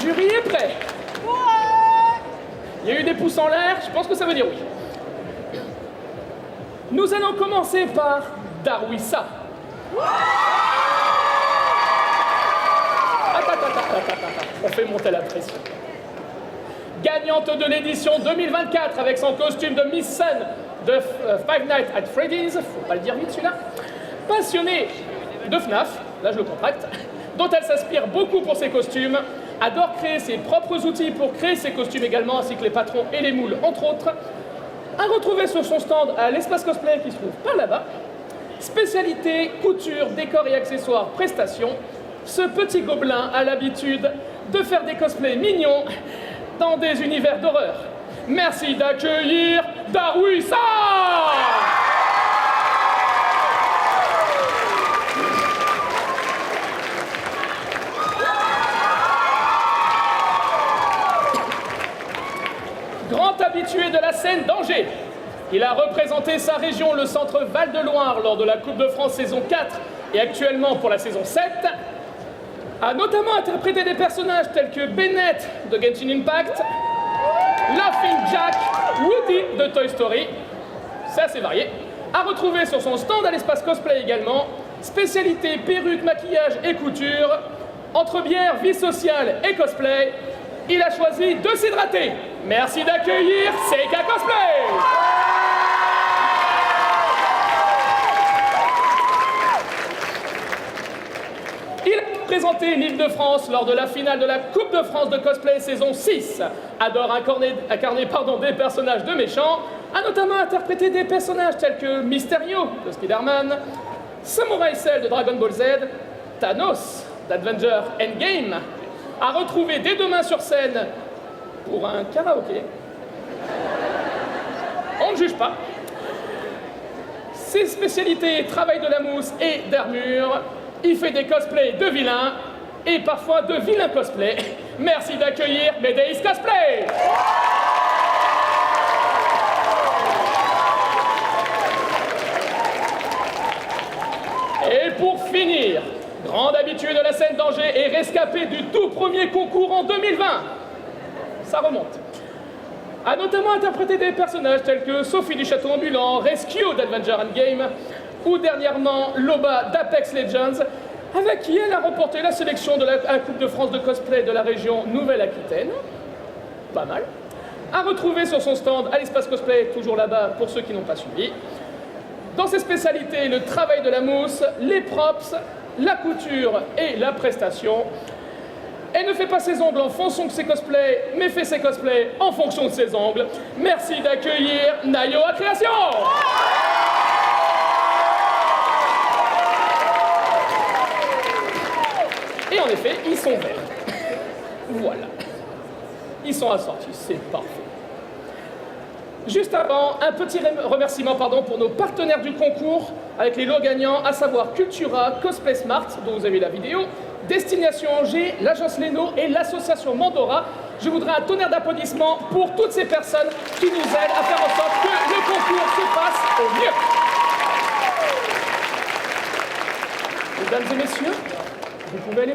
jury est prêt? Il y a eu des pouces en l'air, je pense que ça veut dire oui. Nous allons commencer par Darwissa. On fait monter la pression. Gagnante de l'édition 2024 avec son costume de Miss Sun de Five Nights at Freddy's, faut pas le dire vite celui-là. Passionnée de FNAF, là je le contracte, dont elle s'inspire beaucoup pour ses costumes, adore créer ses propres outils pour créer ses costumes également, ainsi que les patrons et les moules entre autres. À retrouver sur son stand à l'espace cosplay qui se trouve par là-bas. Spécialité, couture, décor et accessoires, prestations. Ce petit gobelin a l'habitude de faire des cosplays mignons dans des univers d'horreur. Merci d'accueillir Darwissa! Grand habitué de la scène d'Angers, il a représenté sa région, le centre Val-de-Loire, lors de la Coupe de France saison 4 et actuellement pour la saison 7. A notamment interprété des personnages tels que Bennett de Genshin Impact, Laughing Jack, Woody de Toy Story. C'est assez varié. À retrouver sur son stand à l'espace cosplay également. Spécialité perruque, maquillage et couture. Entre bière, vie sociale et cosplay, il a choisi de s'hydrater. Merci d'accueillir Seika Cosplay. Il a présenté l'Île-de-France lors de la finale de la Coupe de France de cosplay saison 6. Adore incarner des personnages de méchants. A notamment interprété des personnages tels que Mysterio de Spider-Man, Samurai Cell de Dragon Ball Z, Thanos d'Avenger Endgame. À retrouver dès demain sur scène pour un karaoké. On ne juge pas. Ses spécialités, travail de la mousse et d'armure. Il fait des cosplays de vilains et parfois de vilains cosplays. Merci d'accueillir Medeis Cosplay. Et pour finir, grande habituée de la scène d'Angers et rescapée du tout premier concours en 2020. Ça remonte. A notamment interprété des personnages tels que Sophie du Château Ambulant, Rescue d'Adventure Endgame, ou dernièrement Loba d'Apex Legends, avec qui elle a remporté la sélection de la Coupe de France de cosplay de la région Nouvelle-Aquitaine. Pas mal. À retrouver sur son stand à l'espace cosplay, toujours là-bas pour ceux qui n'ont pas suivi. Dans ses spécialités, le travail de la mousse, les props, la couture et la prestation. Elle ne fait pas ses ongles en fonction de ses cosplays, mais fait ses cosplays en fonction de ses ongles. Merci d'accueillir Nayo à Création. Et en effet, ils sont verts. Voilà. Ils sont assortis, c'est parfait. Juste avant, un petit remerciement pour nos partenaires du concours, avec les lots gagnants, à savoir Cultura, Cosplay Smart, dont vous avez vu la vidéo, Destination Angers, l'agence Leno et l'association Mandora. Je voudrais un tonnerre d'applaudissements pour toutes ces personnes qui nous aident à faire en sorte que le concours se passe au mieux. Mesdames et messieurs, vous pouvez aller